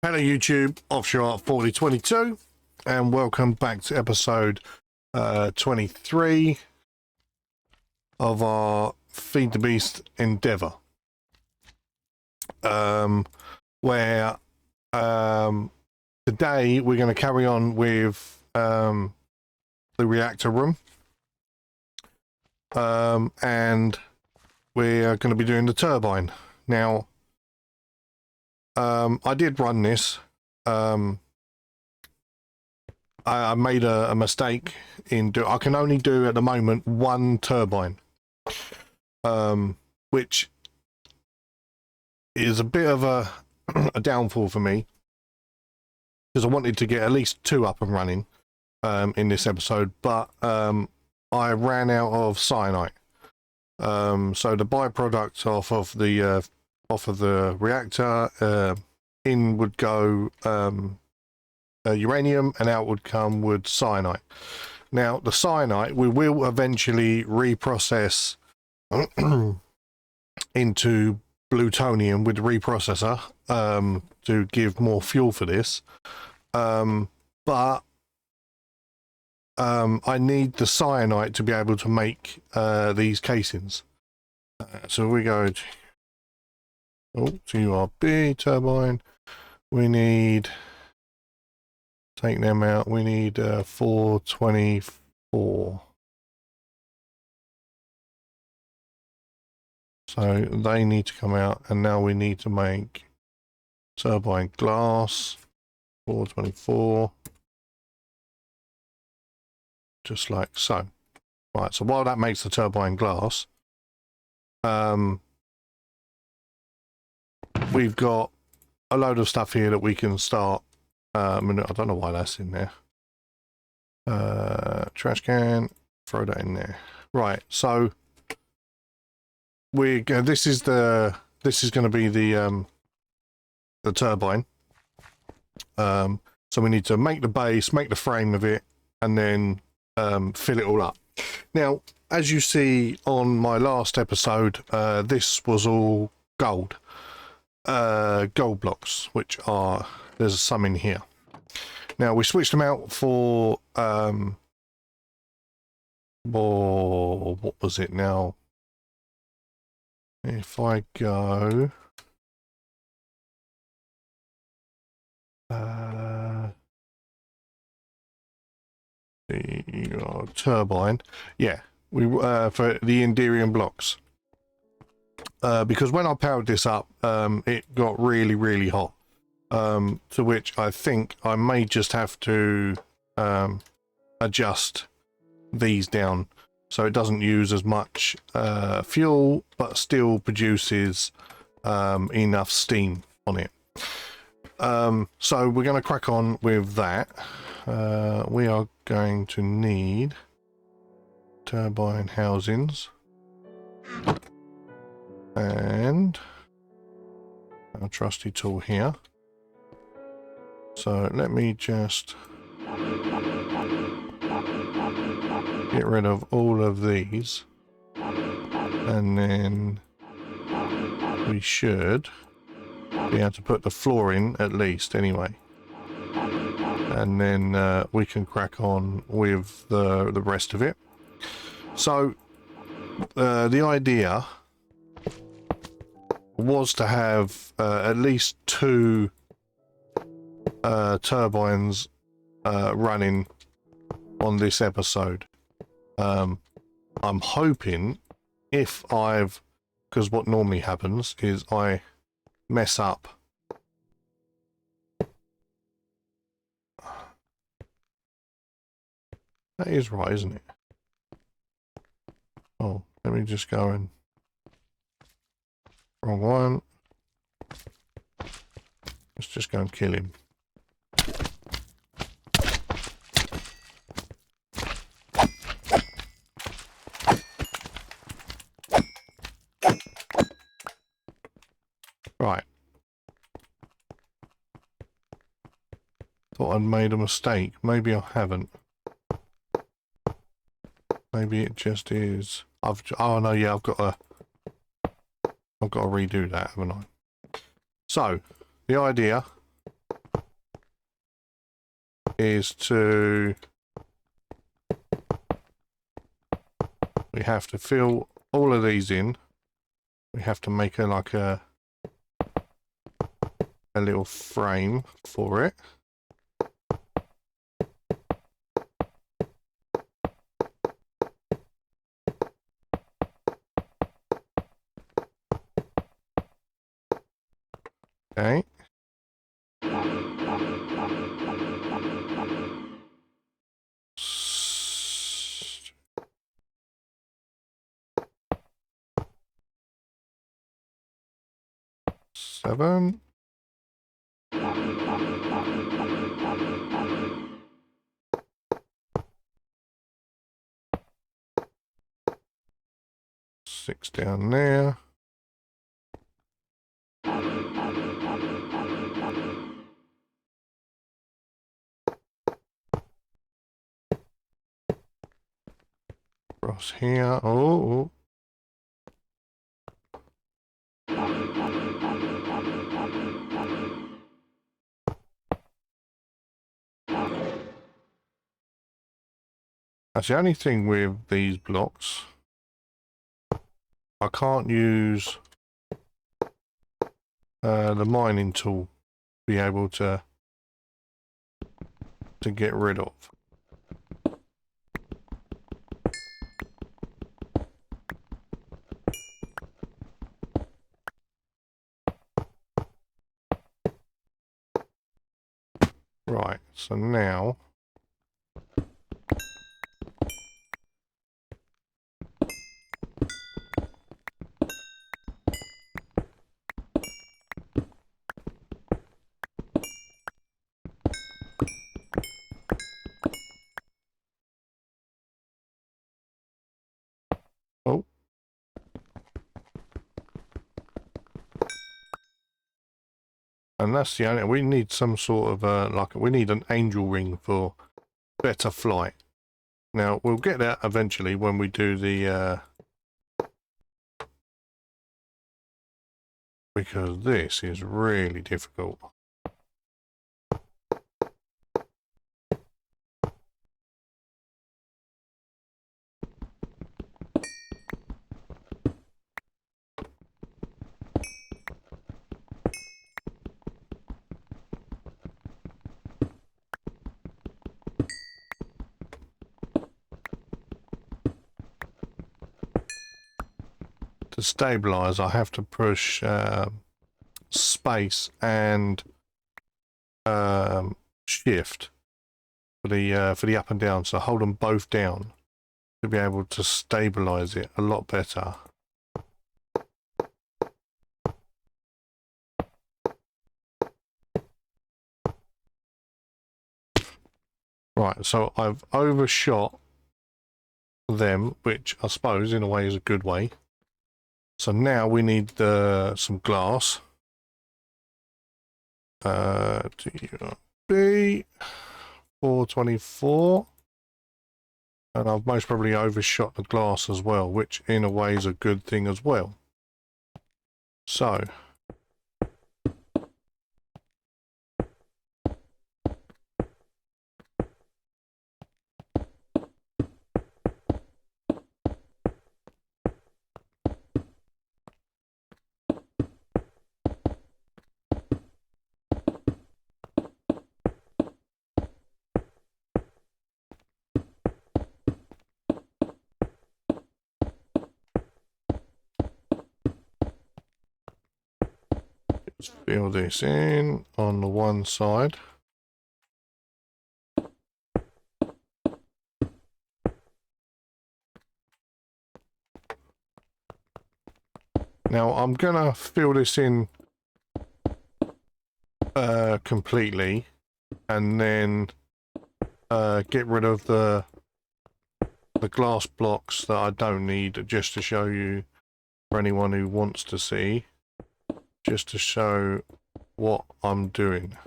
Hello YouTube, Offshore 4022, and welcome back to episode 23 of our Feed the Beast Endeavour, where today we're going to carry on with the reactor room, and we're going to be doing the turbine. Now, I did run this. I made a mistake in I can only do at the moment one turbine, which is a bit of a downfall for me, because I wanted to get at least two up and running in this episode, but I ran out of cyanite. So the byproduct off of the reactor, in would go uranium, and out would come cyanite. Now the cyanite we will eventually reprocess into plutonium with the reprocessor to give more fuel for this, but I need the cyanite to be able to make these casings. So we go to TURB turbine. We need, take them out, we need 424. So they need to come out, and now we need to make turbine glass, 424. Just like so. Right, so while that makes the turbine glass, we've got a load of stuff here that we can start. I don't know why that's in there. Trash can, throw that in there. Right, so this is going to be the turbine. So we need to make the base, make the frame of it, and then fill it all up. Now, as you see on my last episode, this was all gold blocks, which are, there's some in here. Now we switched them out for what was it now? If I go the turbine, yeah, we for the Endeavour blocks, because when I powered this up, it got really hot, to which I think I may just have to adjust these down so it doesn't use as much fuel, but still produces enough steam on it. So we're going to crack on with that. We are going to need turbine housings and our trusty tool here. So let me just get rid of all of these, and then we should be able to put the floor in at least anyway, and then we can crack on with the rest of it. So the idea was to have at least two turbines running on this episode. I'm hoping, because what normally happens is I mess up that is right, isn't it? Oh, let me just go and wrong one. Let's just go and kill him. Right. Thought I'd made a mistake. Maybe I haven't. Maybe it just is. Oh no, yeah, I've got to redo that, haven't I? So the idea is to... We have to fill all of these in. We have to make a like a little frame for it. Okay. Seven. Six down there. Across here. Oh. That's the only thing with these blocks. I can't use the mining tool to be able to get rid of. Right, so now oh. And that's the only, we need some sort of like, we need an angel ring for better flight. Now, we'll get that eventually when we do the, because this is really difficult. To stabilize, I have to push space and shift for the up and down. So hold them both down to be able to stabilize it a lot better. Right, so I've overshot them, which I suppose in a way is a good way. So now we need some glass. TUB 424. And I've most probably overshot the glass as well, which in a way is a good thing as well. So let's fill this in on the one side. Now I'm gonna fill this in completely and then get rid of the glass blocks that I don't need, just to show you, for anyone who wants to see, just to show what I'm doing.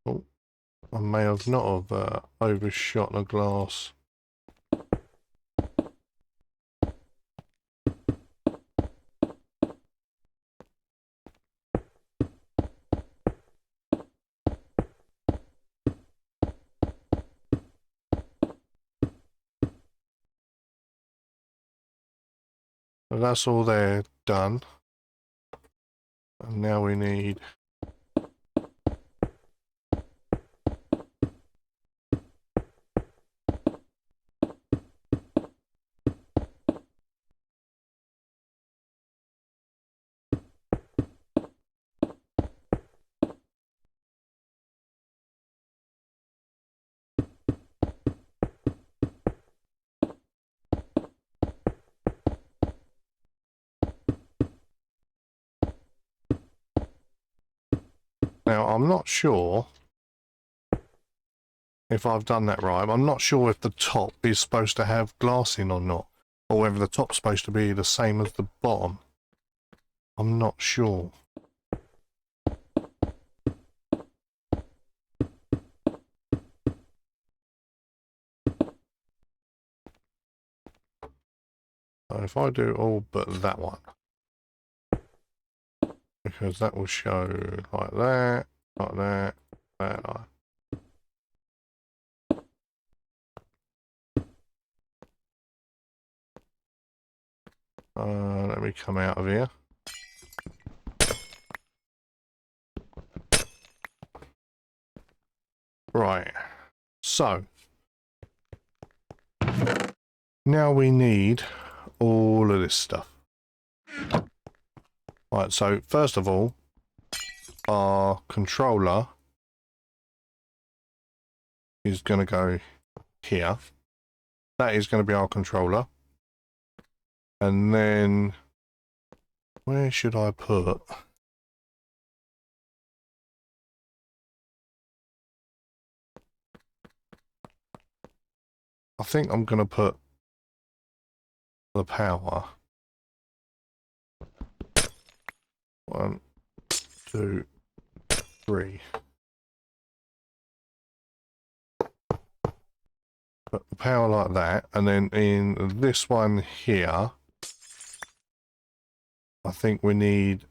Oh, I may have not have overshot the glass. So that's all there done. And now we need... Now, I'm not sure if I've done that right. I'm not sure if the top is supposed to have glass in or not, or whether the top's supposed to be the same as the bottom. I'm not sure. So if I do all but that one, because that will show like that, like that, that. Let me come out of here. Right, so now we need all of this stuff. Right, so first of all, our controller is going to go here. That is going to be our controller. And then, where should I put? I think I'm going to put the power. 1, 2, 3. Put the power like that, and then in this one here, I think we need,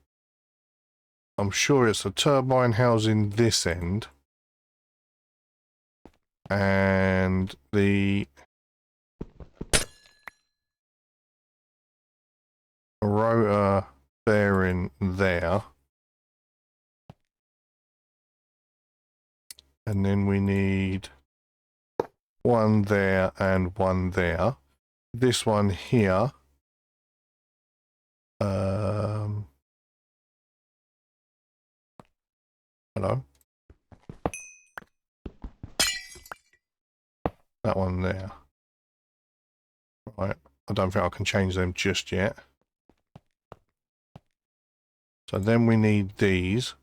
I'm sure it's a turbine housing this end, and the rotor bearing there. And then we need one there and one there. This one here. Hello. That one there. Right. I don't think I can change them just yet. So then we need these.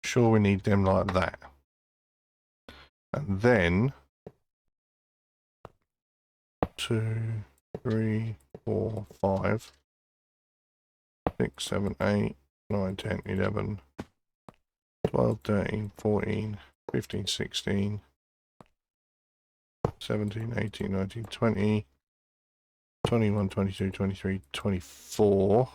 Sure, we need them like that. And then 2, 3, 4, 5, 6, 7, 8, 9, 10, 11, 12, 13, 14, 15, 16, 17, 18, 19, 20, 21, 22, 23, 24.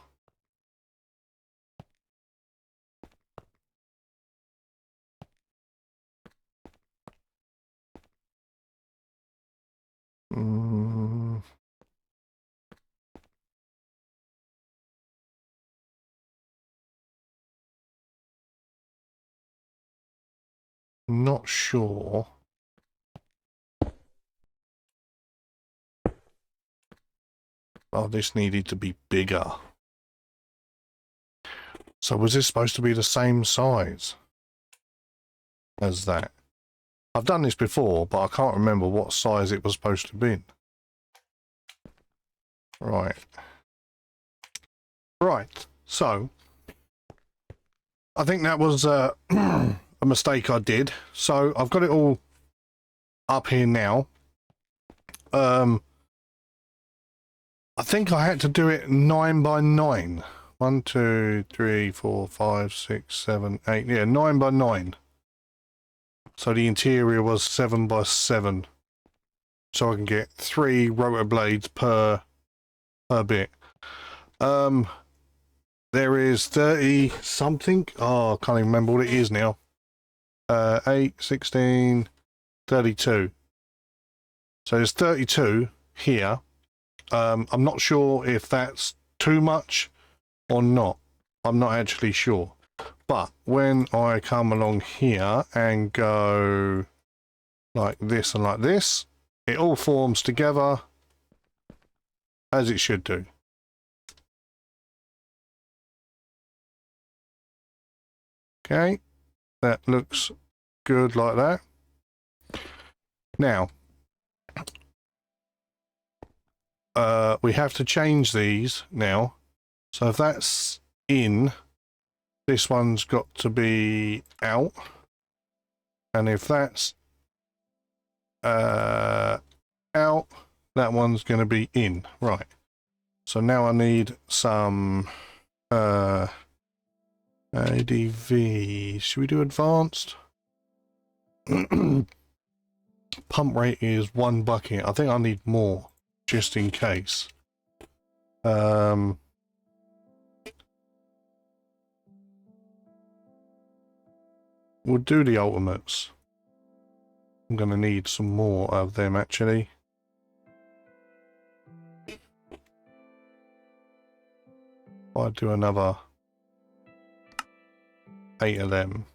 Not sure. Oh, this needed to be bigger. So was this supposed to be the same size as that? I've done this before, but I can't remember what size it was supposed to be. Right. Right. So, I think that was a mistake I did. So, I've got it all up here now. I think I had to do it 9 by 9. 1, 2, 3, 4, 5, 6, 7, 8. Yeah, 9 by 9. So the interior was 7 by 7. So I can get 3 rotor blades per bit. there is 30 something. Oh, I can't even remember what it is now. 8, 16, 32. So there's 32 here. I'm not sure if that's too much or not. I'm not actually sure. But when I come along here and go like this and like this, it all forms together as it should do. Okay, that looks good like that. Now, we have to change these now. So if that's in, this one's got to be out. And if that's out, that one's going to be in. Right. So now I need some ADV. Should we do advanced? Pump rate is 1 bucket. I think I need more just in case. We'll do the ultimates. I'm going to need some more of them actually. I'll do another 8 of them.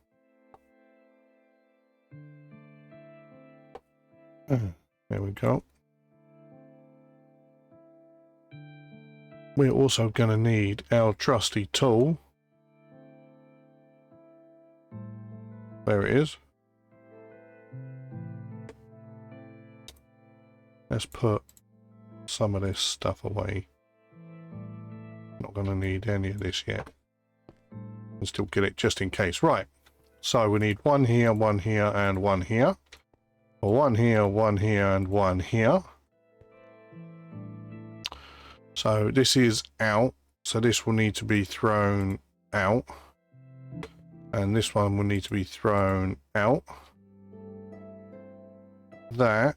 There we go. We're also going to need our trusty tool. There it is. Let's put some of this stuff away. Not going to need any of this yet. I'll still get it just in case. Right. So we need one here, and one here. Or one here, and one here. So this is out. So this will need to be thrown out. And this one will need to be thrown out. That.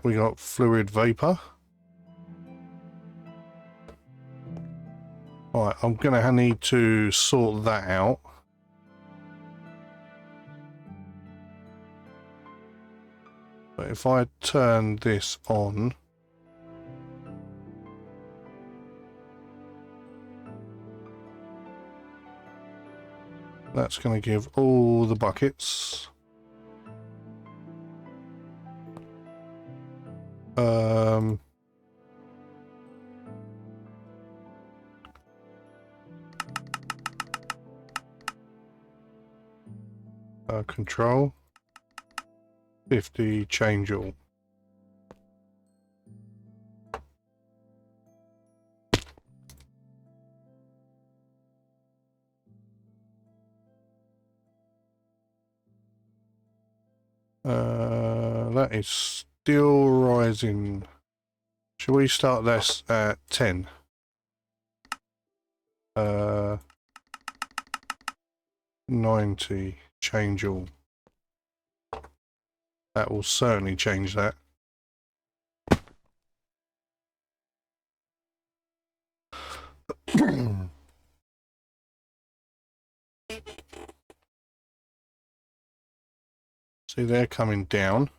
We got fluid vapor. Right, I'm going to need to sort that out. But if I turn this on, that's going to give all the buckets. Control 50 change all. That is still rising. Shall we start this at 10? 90 change all. That will certainly change that. See, they're coming down.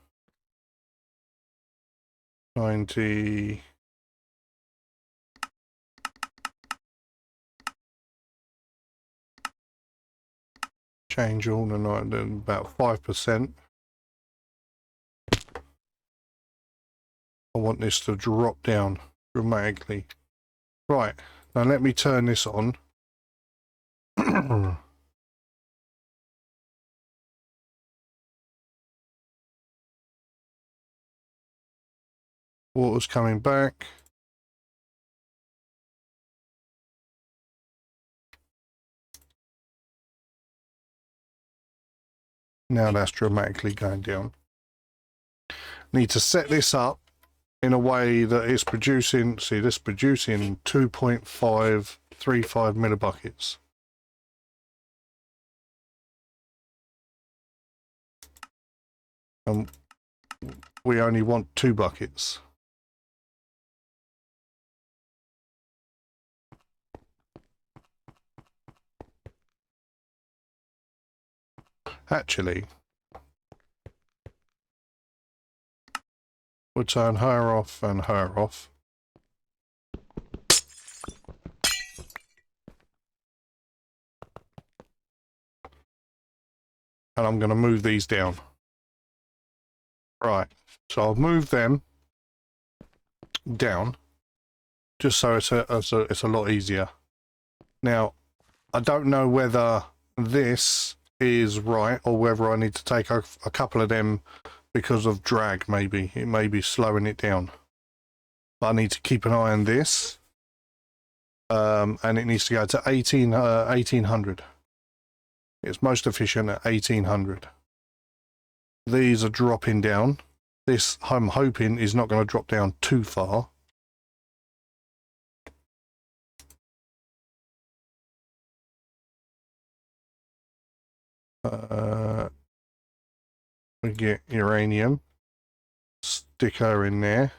90. Change all the night, about 5%. I want this to drop down dramatically. Right, now let me turn this on. Water's coming back. Now that's dramatically going down. Need to set this up in a way that it's producing, see this producing 2.535 millibuckets. And we only want 2 buckets. Actually, we'll turn her off and her off. And I'm going to move these down. Right, so I'll move them down just so it's a lot easier. Now, I don't know whether this is right or whether I need to take a couple of them because of drag, maybe. It may be slowing it down. But I need to keep an eye on this. And it needs to go to 1800. It's most efficient at 1800. These are dropping down. This, I'm hoping, is not going to drop down too far. We get uranium. Stick her in there.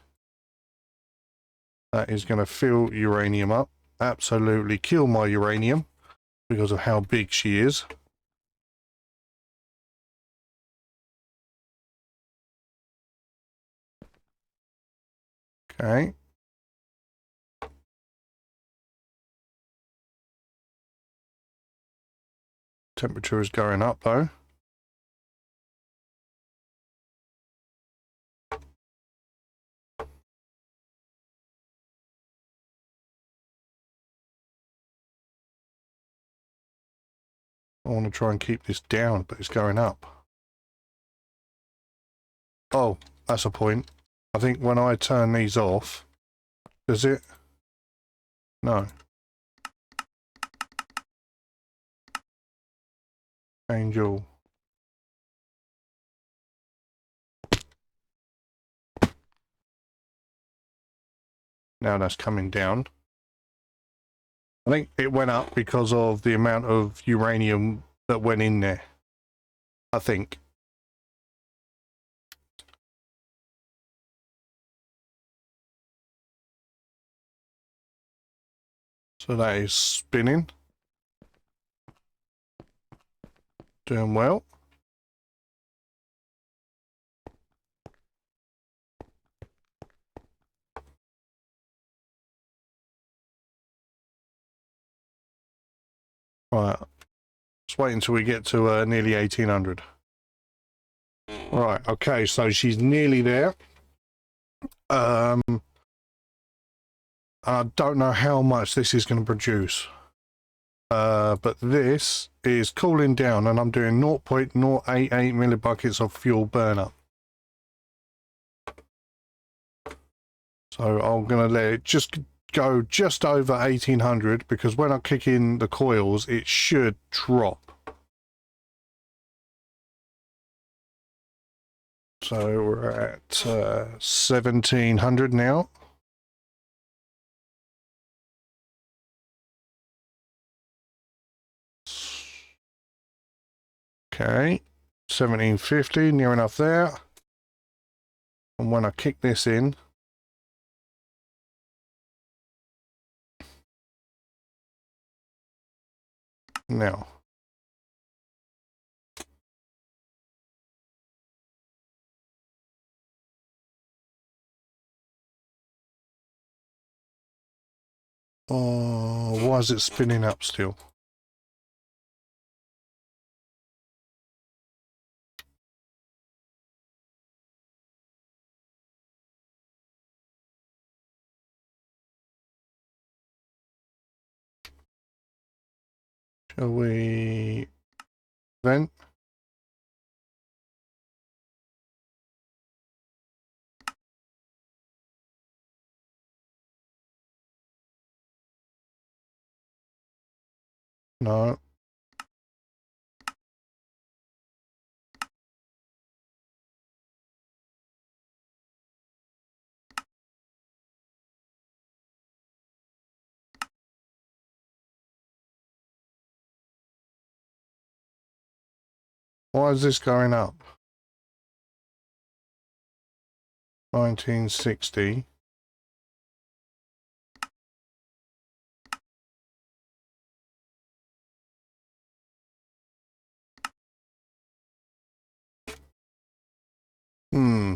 That is going to fill uranium up. Absolutely kill my uranium because of how big she is. Okay. Temperature is going up though. I want to try and keep this down, but it's going up. Oh, that's a point. I think when I turn these off, does it? No. Angel. Now that's coming down. I think it went up because of the amount of uranium that went in there. I think. So that is spinning. Doing well. Right. Let's wait until we get to nearly 1800. Right, okay, so she's nearly there. I don't know how much this is going to produce. But this is cooling down and I'm doing 0.088 millibuckets of fuel burnup. So I'm going to let it just go just over 1800 because when I kick in the coils, it should drop. So we're at 1700 now. Okay, 1750, near enough there. And when I kick this in, now. Oh, why is it spinning up still? Shall we vent? No. Why is this going up? 1960. Hmm.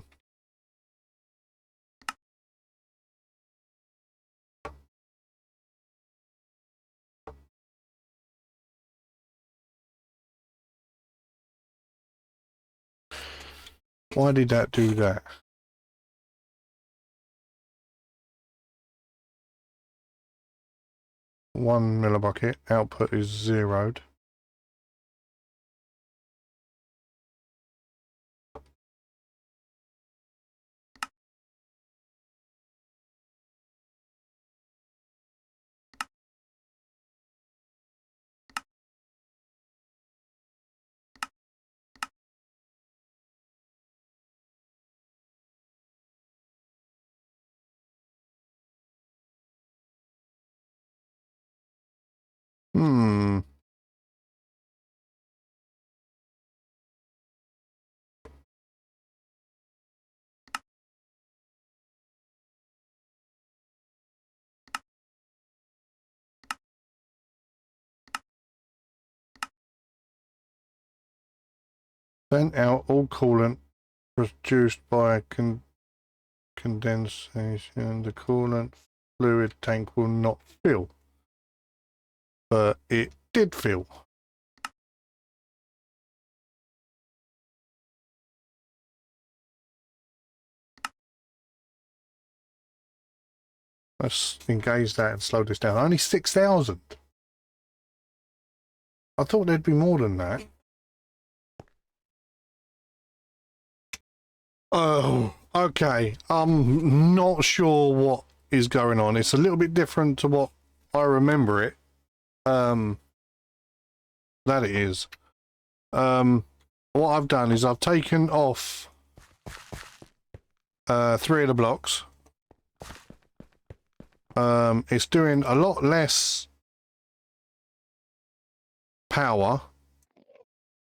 Why did that do that? 1 millibucket. Output is zeroed. Hmm. Vent out all coolant produced by condensation. The coolant fluid tank will not fill. But it did fill. Let's engage that and slow this down. Only 6,000. I thought there'd be more than that. Oh, okay. I'm not sure what is going on. It's a little bit different to what I remember it. That it is. What I've done is I've taken off 3 of the blocks. It's doing a lot less power.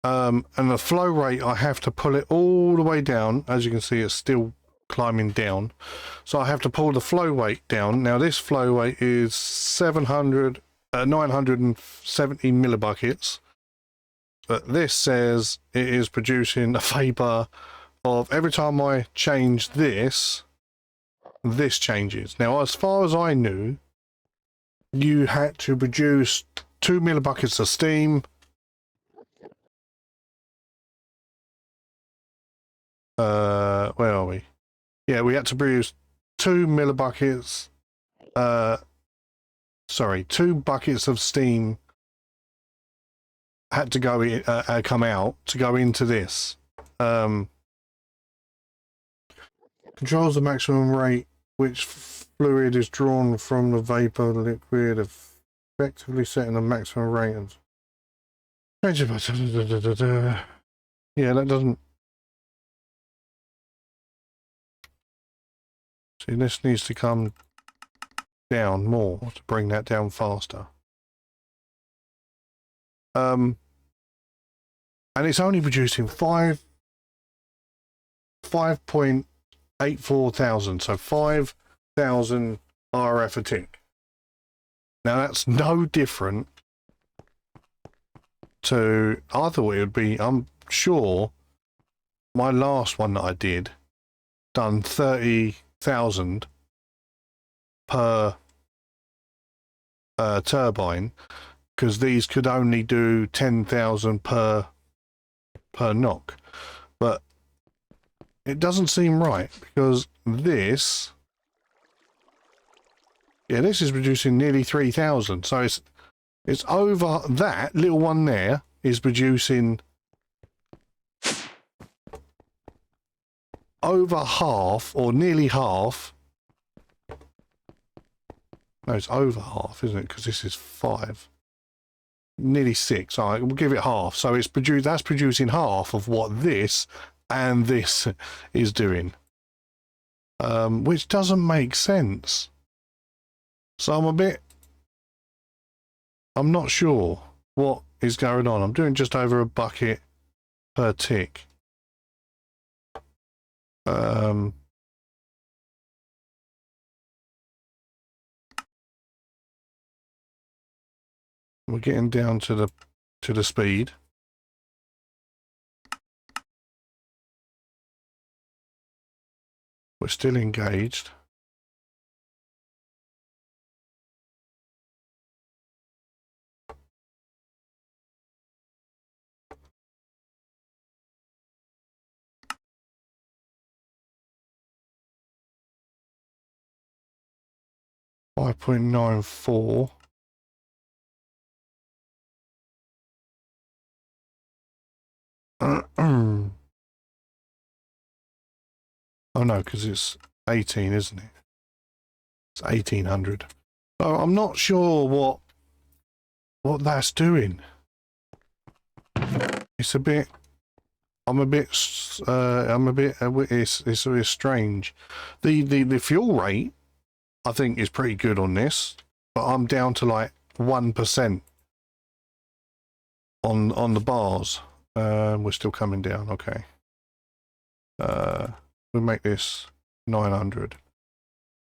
And the flow rate, I have to pull it all the way down. As you can see, it's still climbing down. So I have to pull the flow rate down. Now this flow rate is 970 millibuckets. But this says it is producing a vapor of, every time I change this, this changes. Now, as far as I knew, you had to produce 2 millibuckets of steam. Where are we? Yeah, we had to produce 2 millibuckets. 2 buckets of steam had to go in, come out to go into this. Controls the maximum rate which fluid is drawn from the vapor liquid, effectively setting the maximum rate. Yeah, that doesn't. See, this needs to come down more to bring that down faster. And it's only producing 5.84 thousand, so 5,000 RF a tick. Now that's no different to, I thought it would be, I'm sure my last one that I did done 30,000 per turbine, because these could only do 10,000 per knock. But it doesn't seem right, because this, yeah, this is producing nearly 3,000. So it's over, that little one there is producing over half, or nearly half. No, it's over half, isn't it? Because this is 5. Nearly 6. All right, we'll give it half. So it's that's producing half of what this and this is doing. Which doesn't make sense. So I'm not sure what is going on. I'm doing just over a bucket per tick. We're getting down to the speed. We're still engaged. .94. Oh no, because it's 18, isn't it? It's 1800. So I'm not sure what that's doing. It's a bit. It's a bit strange. The fuel rate, I think, is pretty good on this, but I'm down to like 1% on the bars. We're still coming down. Okay. We'll make this 900.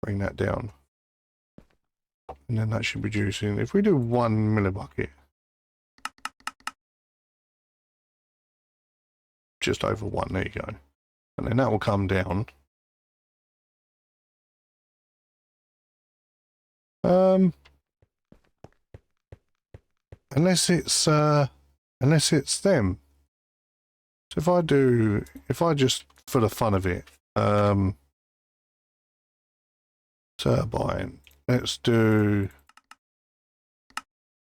Bring that down, and then that should be reducing. If we do 1 millibucket, just over 1. There you go, and then that will come down. Unless it's them. So if I just for the fun of it, turbine, let's do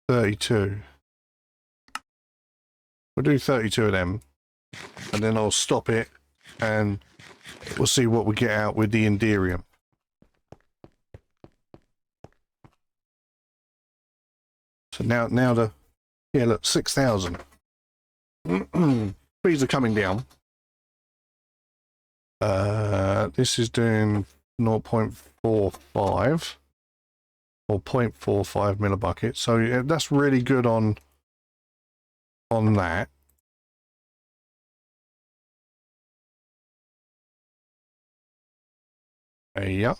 32. We'll do 32 of them, and then I'll stop it, and we'll see what we get out with the Endeavour. So now yeah, look, 6,000. Speeds are coming down. This is doing 0.45 or 0.45 millibuckets. So yeah, that's really good on that. Yeah.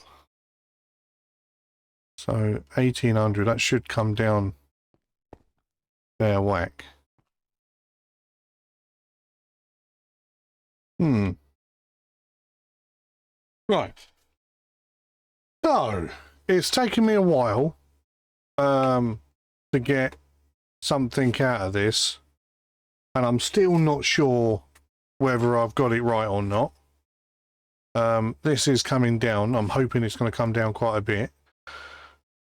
So 1800, that should come down fair whack. Right. So it's taken me a while to get something out of this, and I'm still not sure whether I've got it right or not. This is coming down. I'm hoping it's going to come down quite a bit.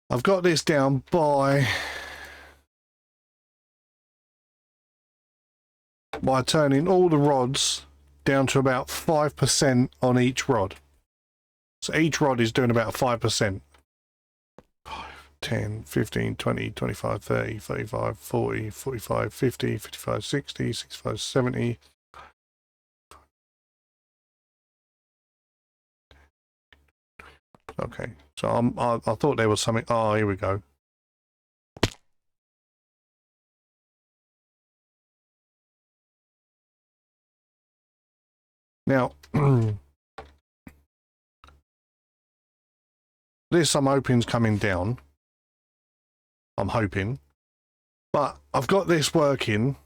I've got this down by turning all the rods down to about 5% on each rod. So each rod is doing about 5%. 5, 10, 15, 20, 25, 30, 35, 40, 45, 50, 55, 60, 65, 70. Okay, so I thought there was something. Oh, here we go. Now, this I'm hoping is coming down. I'm hoping. But I've got this working.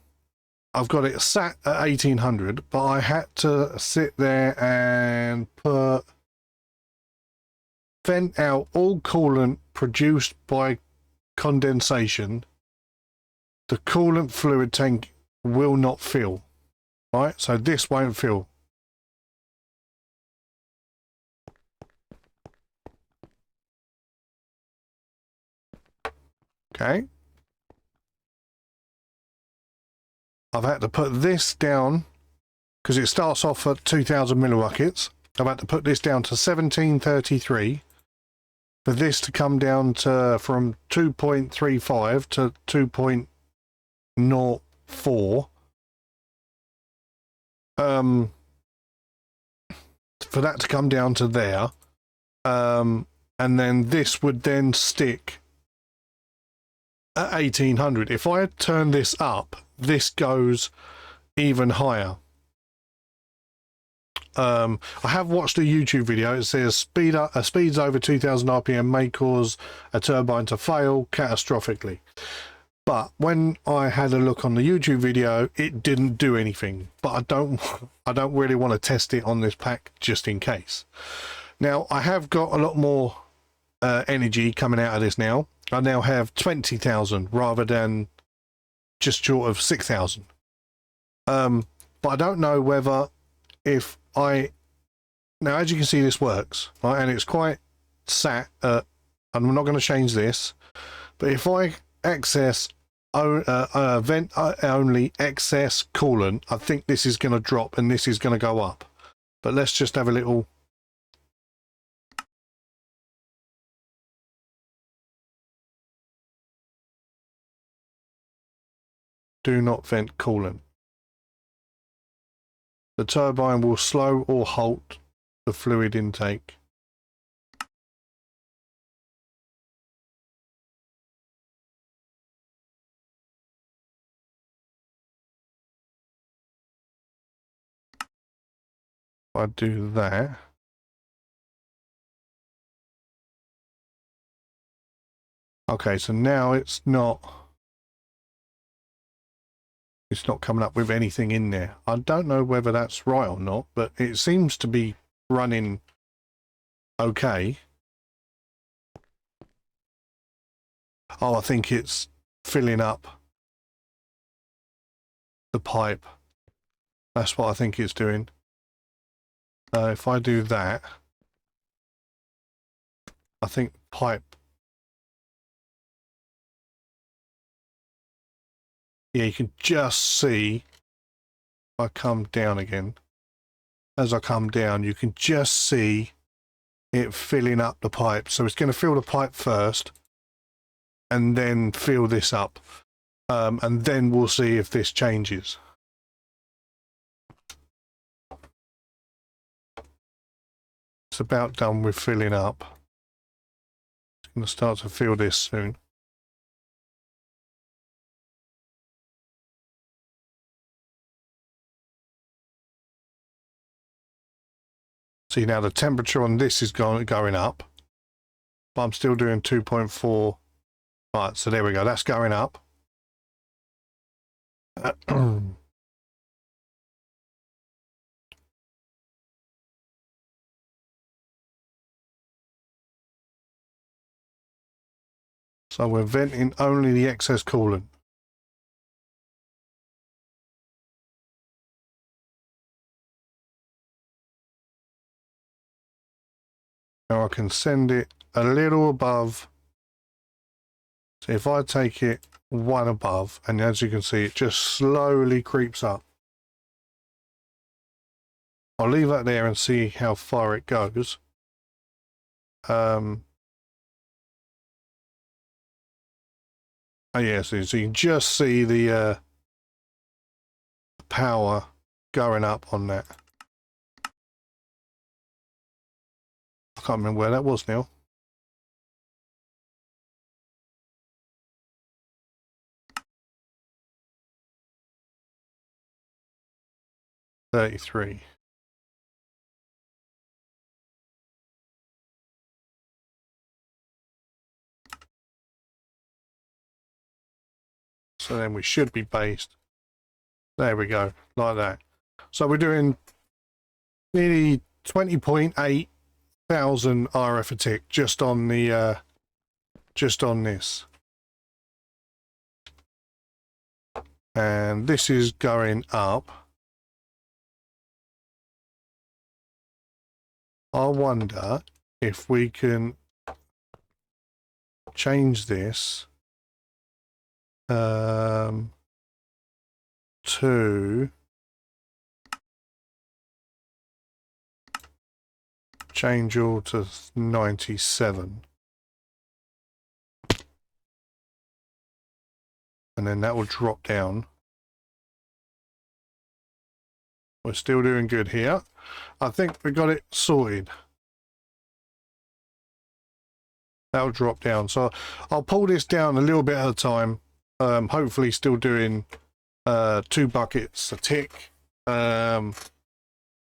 I've got it sat at 1800, but I had to sit there and vent out all coolant produced by condensation. The coolant fluid tank will not fill. Right? So this won't fill. Okay. I've had to put this down because it starts off at 2,000 millibuckets. I've had to put this down to 1733 for this to come down to from 2.35 to 2.04. For that to come down to there, and then this would then stick at 1800. If I turn this up, this goes even higher. I have watched a YouTube video. It says speeds over 2000 RPM may cause a turbine to fail catastrophically. But when I had a look on the YouTube video, it didn't do anything. But I don't really want to test it on this pack just in case. Now I have got a lot more energy coming out of this now. I now have 20,000 rather than just short of 6,000. But I don't know whether if I... Now, as you can see, this works, right? And it's quite sat at... I'm not going to change this, but if I access vent only excess coolant, I think this is going to drop and this is going to go up. But let's just have a little... Do not vent coolant. The turbine will slow or halt the fluid intake. If I do that, okay, so now it's not coming up with anything in there. I don't know whether that's right or not, but it seems to be running okay. Oh, I think it's filling up the pipe. That's what I think it's doing. If I do that, I think pipe... Yeah, you can just see, I come down again. As I come down, you can just see it filling up the pipe. So it's going to fill the pipe first and then fill this up. And then we'll see if this changes. It's about done with filling up. It's going to start to fill this soon. See, now the temperature on this is going up, but I'm still doing 2.4. Right, so there we go. That's going up. So we're venting only the excess coolant. Now I can send it a little above. So if I take it one above, and as you can see, it just slowly creeps up. I'll leave that there and see how far it goes. Oh yeah, so you can just see the power going up on that. I can't remember where that was now. $33. So then we should be based. There we go, like that. So we're doing nearly 20.8 thousand RF a tick just on the just on this. And this is going up. I wonder if we can change this to change all to 97. And then that will drop down. We're still doing good here. I think we got it sorted. That'll drop down. So I'll pull this down a little bit at a time. Hopefully still doing 2 buckets a tick. And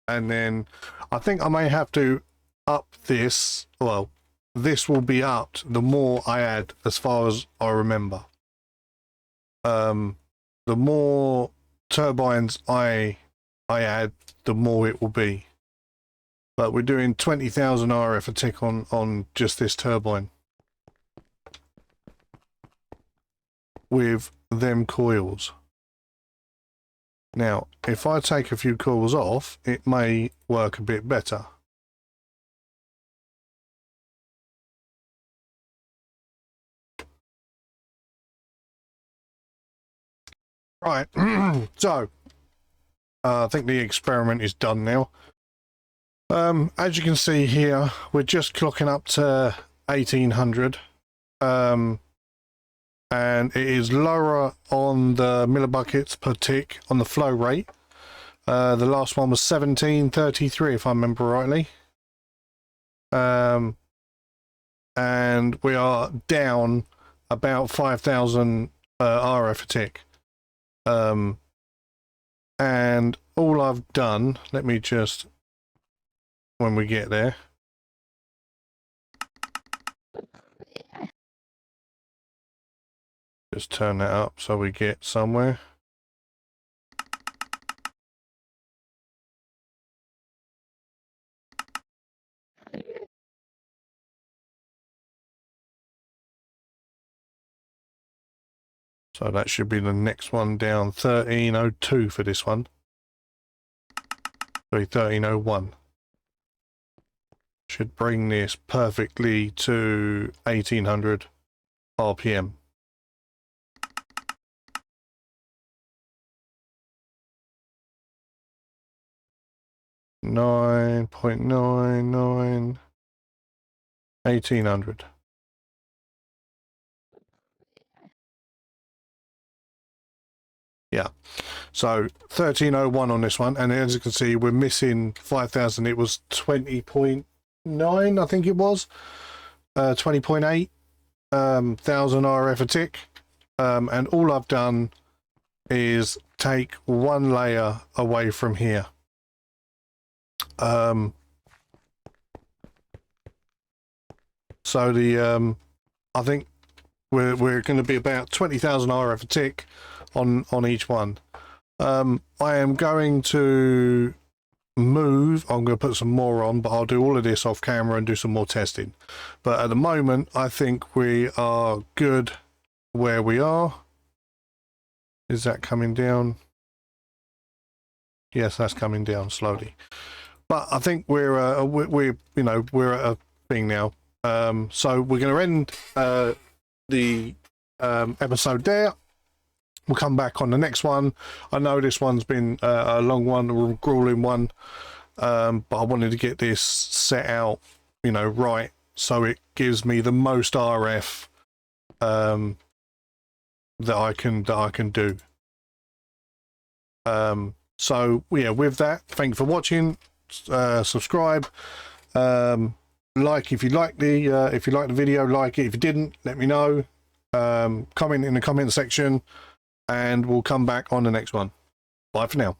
then I think I may have to up this. Well, this will be upped the more I add, as far as I remember. The more turbines I add, the more it will be. but we're doing 20,000 RF a tick on just this turbine with them coils. Now, if I take a few coils off, it may work a bit better. Right, so I think the experiment is done now. As you can see here, we're just clocking up to 1800, and it is lower on the millibuckets per tick on the flow rate. The last one was 1733, if I remember rightly. And we are down about 5,000 RF a tick. And all I've done, let me just, when we get there, just turn that up so we get somewhere. So that should be the next one down, 1302 for this one. Sorry, 1301. Should bring this perfectly to 1800 RPM. .99, 1800. Yeah, so 1301 on this one, and as you can see, we're missing 5,000. It was 20.9, I think it was, 20.8 thousand RF a tick, and all I've done is take one layer away from here. So the I think we're going to be about 20,000 RF a tick on each one. I am going to move. I'm going to put some more on, but I'll do all of this off camera and do some more testing. But at the moment, I think we are good where we are. Is that coming down? Yes, that's coming down slowly. But I think we're you know, we're at a thing now. So we're going to end the episode there. We'll come back on the next one. I know this one's been a long one, a grueling one, but I wanted to get this set out, you know, right, so it gives me the most RF that I can do. So yeah, with that, thank you for watching. Subscribe, like if you like the video, like it. If you didn't, let me know. Comment in the comment section, and we'll come back on the next one. Bye for now.